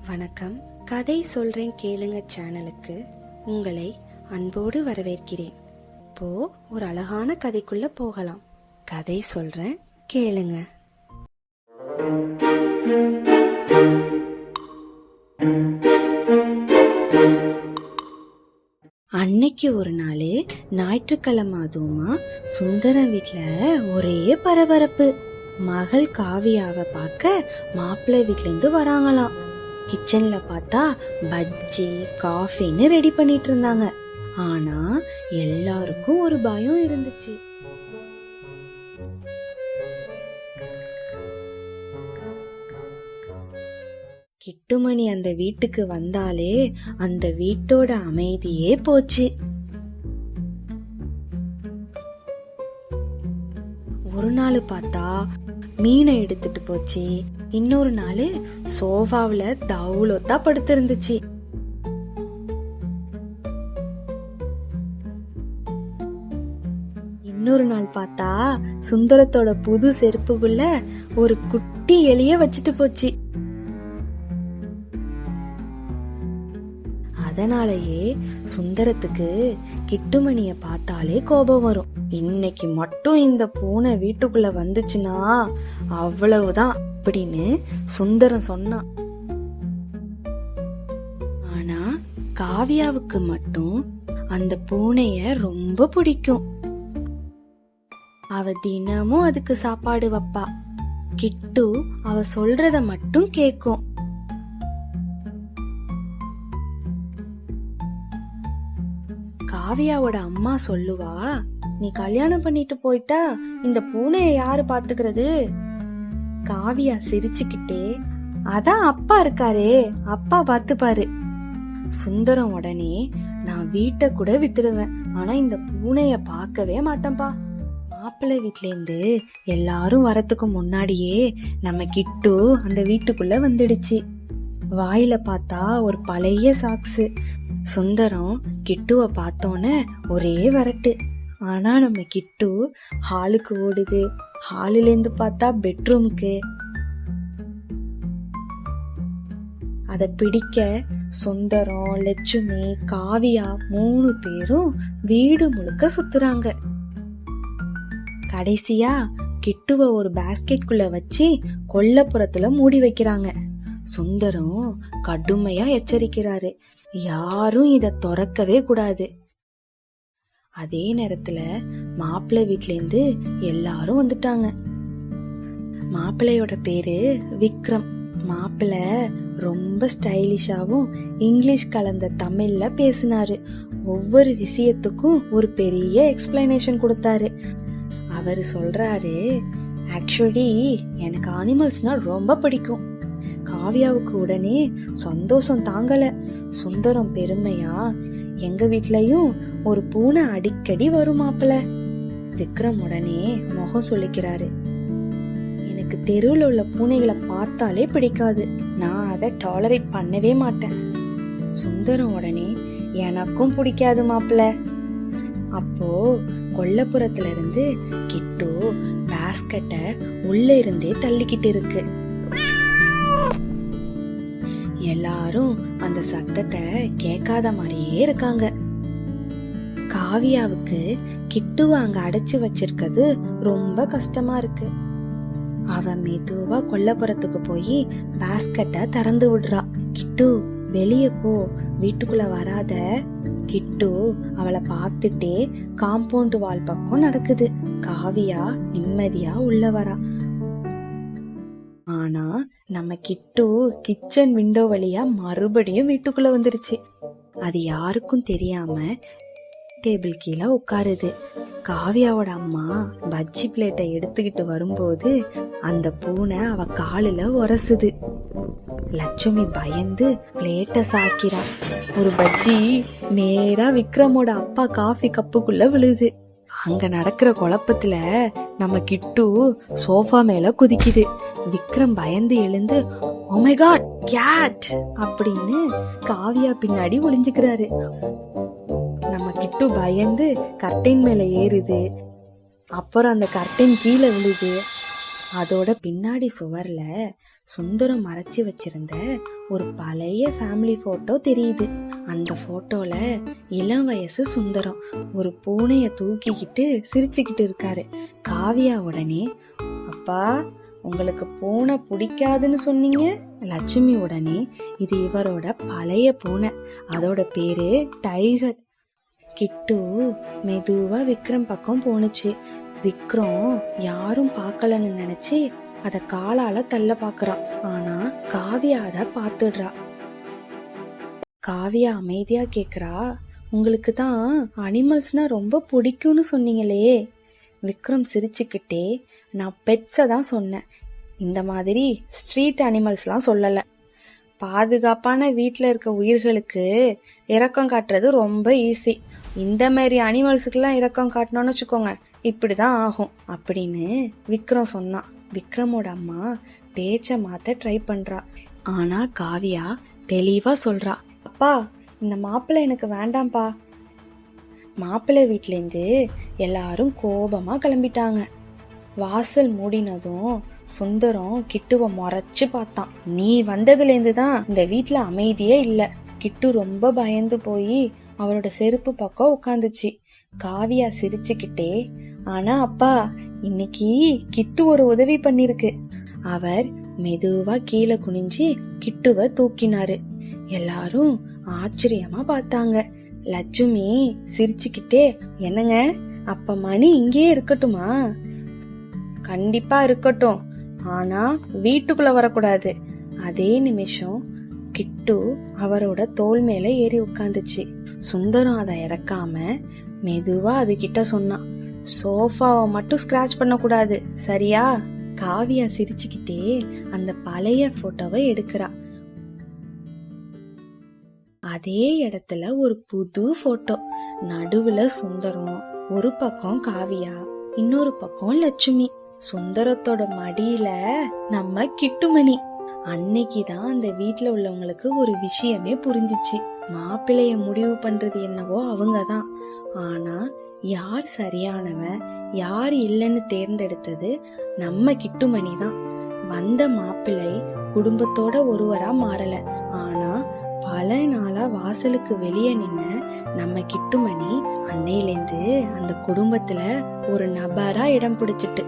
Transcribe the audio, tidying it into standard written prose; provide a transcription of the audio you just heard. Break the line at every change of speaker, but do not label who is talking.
வணக்கம். கதை சொல்றேன் கேளுங்க சேனலுக்கு உங்களை அன்போடு வரவேற்கிறேன். இப்போ ஒரு அழகான கதைக்குள்ள போகலாம். கதை சொல்றேன் கேளுங்க. அன்னைக்கு ஒரு நாள் ஞாயிற்றுக்கிழமை, அதுவுமா சுந்தரம் வீட்டுல ஒரே பரபரப்பு. மகள் காவியாவை பார்க்க மாப்பிள்ளை வீட்ல இருந்து வராங்களாம். கிச்சன்ல பார்த்தா பஜ்ஜி காஃபின்னு ரெடி பண்ணிட்டு இருந்தாங்க. ஆனா எல்லாருக்கும் ஒரு பயம் இருந்துச்சு. கிட்டுமணி அந்த வீட்டுக்கு வந்தாலே அந்த வீட்டோட அமைதியே போச்சு. ஒரு நாள் பார்த்தா மீனை எடுத்துட்டு போச்சு. இன்னொரு நாள் சோஃபாவுல தவுலொத்தா படுத்து இருந்துச்சு. இன்னொரு நாள் பார்த்தா சுந்தரத்தோட புது செருப்புக்குள்ள ஒரு குட்டி எலிய வச்சுட்டு போச்சு. அதனாலேயே சுந்தரத்துக்கு கிட்டுமணிய பார்த்தாலே கோபம் வரும். இன்னைக்கு மட்டும் இந்த பூனை வீட்டுக்குள்ள வந்துச்சுன்னா அவ்வளவுதான் அப்படின்னு சுந்தரம் சொன்னான். ஆனா காவியாவுக்கு மட்டும் அந்த பூனைய ரொம்ப பிடிக்கும். அவ தினமும் அதுக்கு சாப்பாடு வைப்பா. கிட்டு அவ சொல்றத மட்டும் கேக்கும். காவியாவோட அம்மா சொல்லுவா, நீ கல்யாணம் பண்ணிட்டு போயிட்டா இந்த பூனைய யாரு பாத்துக்கிறது? காவியா சிரிச்சுக்கிட்டே, அதான் அப்பா இருக்காரே, அப்பா பாத்துப்பாரு. சுந்தரம் உடனே, நான் வீட்டை கூட வித்துடுவேன், ஆனா இந்த பூனைய பாக்கவே மாட்டேன்பா. மாப்பிள்ளை வீட்ல இருந்து எல்லாரும் வரத்துக்கு முன்னாடியே நம்ம கிட்டு அந்த வீட்டுக்குள்ள வந்துடுச்சு. வாயில பார்த்தா ஒரு பழைய சாக்ஸ். சுந்தரம் கிட்டுவ பார்த்தோன்னே ஒரே வரட்டு. ஆனா நம்ம கிட்டு ஹாலுக்கு ஓடுது. ஹாலுல இருந்து பார்த்தா பெட்ரூமுக்கு. அத பிடிக்க சுந்தரம், லட்சுமி, காவியா 3 பேரும் வீடு முழுக்க சுத்துறாங்க. கடைசியா கிட்டுவ ஒரு பாஸ்கெட்குள்ள வச்சு கொல்லப்புறத்துல மூடி வைக்கிறாங்க. சுந்தரம் கடுமையா எச்சரிக்கிறாரு, யாரும் இத திறக்கவே கூடாது. அதே நேரத்துல மாப்பிள்ளை வீட்ல இருந்து எல்லாரும் வந்துட்டாங்க. மாப்பிள்ளையோட பேரு விக்ரம். மாப்பிள்ளை ரொம்ப ஸ்டைலிஷாவும் இங்கிலீஷ் கலந்த தமிழ்ல பேசினாரு. ஒவ்வொரு விஷயத்துக்கும் ஒரு பெரிய எக்ஸ்பிளனேஷன் கொடுத்தாரு. அவரு சொல்றாரு, ஆக்சுவலி எனக்கு அனிமல்ஸ்னா ரொம்ப பிடிக்கும். காவியாவுக்கு உடனே சந்தோஷம் தாங்கல. சுந்தரம் பெருமையா, எங்க வீட்லயும் ஒரு பூனை அடிக்கடி வருமாப்ல. விக்ரம் உடனே முகம் சொல்லிக்கிறாரு, எனக்கு தெருவில் உள்ள பூனைகளை பார்த்தாலே பிடிக்காது, நான் அதை டாலரேட் பண்ணவே மாட்டேன். சுந்தரம் உடனே, எனக்கும் பிடிக்காது மாப்ள. அப்போ கொல்லப்புறத்துல இருந்து கிட்டு பாஸ்கெட்ட உள்ள இருந்தே தள்ளிக்கிட்டு இருக்கு. எல்லாரும் அந்த சத்தத்தை கேட்காத மாதிரியே இருக்காங்க. காவியாவுக்கு கிட்டுவ அங்க அடைச்சு வச்சிருக்கிறது ரொம்ப கஷ்டமா இருக்கு. அவ மெதுவா கொல்லப்புறத்துக்கு போய் பாஸ்கெட்ட திறந்து விடுறா. கிட்டு வெளியே போ, வீட்டுக்குள்ள வராத. கிட்டு அவளை பார்த்துட்டே காம்பவுண்ட் வால் பக்கம் நடக்குது. காவியா நிம்மதியா உள்ள வரா. ஆனா நம்ம கிட்டு கிச்சன் விண்டோ வழியா மறுபடியும் வீட்டுக்குள்ள வந்துருச்சு. அது யாருக்கும் தெரியாம டேபிள் கீழே உட்காருது. காவியாவோட அம்மா பஜ்ஜி பிளேட்டை எடுத்துக்கிட்டு வரும்போது அந்த பூனை அவ காலில உரசுது. லட்சுமி பயந்து பிளேட்டை சாக்கிறா. ஒரு பஜ்ஜி நேரா விக்ரமோட அப்பா காஃபி கப்புக்குள்ள விழுது. அங்க நடக்கிற குழப்பத்துல நம்ம கிட்டு சோஃபா மேல குதிக்குது. விக்ரம் பயந்து எழுந்து, ஓ மை காட், கேட் அப்படின்னு காவியா பின்னாடி ஒளிஞ்சுக்கிறாரு. நம்ம கிட்டு பயந்து கர்டைன் மேல ஏறுது. அப்புறம் அந்த கர்டைன் கீழே விழுது. அதோட பின்னாடி சுவர்ல சுந்தரம் மறைச்சு வச்சிருந்த ஒரு பழைய ஃபேமிலி போட்டோ தெரியுது. அந்த போட்டோல இளம் வயசு சுந்தரம் ஒரு பூனைய தூக்கிக்கிட்டு சிரிச்சுக்கிட்டு இருக்காரு. காவியா உடனே, அப்பா உங்களுக்கு பூனை பிடிக்காதுன்னு சொன்னீங்க. லட்சுமி உடனே, இது இவரோட பழைய பூனை, அதோட பேரு டைகர். கிட்டு மெதுவா விக்ரம் பக்கம் போனுச்சு. விக்ரம் யாரும் பார்க்கலன்னு நினைச்சு அத காலால தள்ள பாக்குறான். ஆனா காவியா அத பாத்துடுறா. காவியா அமைதியா கேக்குறா, உங்களுக்கு தான் அனிமல்ஸ்னா ரொம்ப பிடிக்கும்னு சொன்னீங்களே. விக்ரம் சிரிச்சுக்கிட்டே, நான் பெட்ஸை தான் சொன்னேன், இந்த மாதிரி ஸ்ட்ரீட் அனிமல்ஸ்லாம் சொல்லல. பாதுகாப்பான வீட்டில் இருக்க உயிர்களுக்கு இரக்கம் காட்டுறது ரொம்ப ஈஸி. இந்த மாதிரி அனிமல்ஸுக்கெல்லாம் இரக்கம் காட்டணும்னு வச்சுக்கோங்க, இப்படிதான் ஆகும் அப்படின்னு விக்ரம் சொன்னான். விக்ரமோட அம்மா பேச்ச மாத்த ட்ரை பண்றா. ஆனா காவியா தெளிவா சொல்றா, அப்பா இந்த மாப்பிள்ளை எனக்கு வேண்டாம்ப்பா. மாப்பிள்ளை வீட்டிலேருந்து எல்லாரும் கோபமா கிளம்பிட்டாங்க. வாசல் மூடினதும் சுந்தரம் கிட்டுவ முறைச்சு பார்த்தான். நீ வந்ததுலேருந்து தான் இந்த வீட்டுல அமைதியே இல்ல. கிட்டு ரொம்ப பயந்து போய் அவரோட செருப்பு பக்கம் உட்காந்துச்சு. காவியா சிரிச்சுக்கிட்டே, ஆனா அப்பா இன்னைக்கு கிட்டு ஒரு உதவி பண்ணிருக்கு. அவர் மெதுவா கீழே குனிஞ்சு கிட்டுவ தூக்கினாரு. எல்லாரும் ஆச்சரியமா பார்த்தாங்க. லட்சுமி சிரிச்சுக்கிட்டே, என்னங்க அப்ப மணி இங்கே இருக்கட்டுமா? கண்டிப்பா இருக்கட்டும், ஆனா வீட்டுக்குள்ள வரக்கூடாது. அதே நிமிஷம் கிட்டு அவரோட தோள் மேல ஏறி உட்காந்துச்சு. சுந்தரம் அதை இறக்காம மெதுவா அது கிட்ட சொன்னான், சோஃபாவை மட்டும் ஸ்கிராச் பண்ண கூடாது, சரியா? காவியா சிரிச்சுக்கிட்டே அந்த பழைய போட்டோவை எடுக்கிறா. அதே இடத்துல ஒரு புது போட்டோ. நடுவுல சுந்தரம், ஒரு பக்கம் காவியா, இன்னொரு பக்கம் லட்சுமி. சுந்தரத்தோட மடியில நம்ம கிட்டுமணி. அன்னைக்குதான் அந்த வீட்டுல உள்ளவங்களுக்கு ஒரு விஷயமே புரிஞ்சிச்சு. மாப்பிள்ளைய முடிவு பண்றது என்னவோ அவங்கதான், ஆனா யார் சரியானவன் யார் இல்லைன்னு தேர்ந்தெடுத்தது நம்ம கிட்டுமணி தான். வந்த மாப்பிள்ளை குடும்பத்தோட ஒருவரா மாறல, ஆனா பல நாளா வாசலுக்கு வெளியே நின்ன நம்ம கிட்டுமணி அன்னையிலேந்து அந்த குடும்பத்துல ஒரு நபரா இடம் பிடிச்சிட்டு.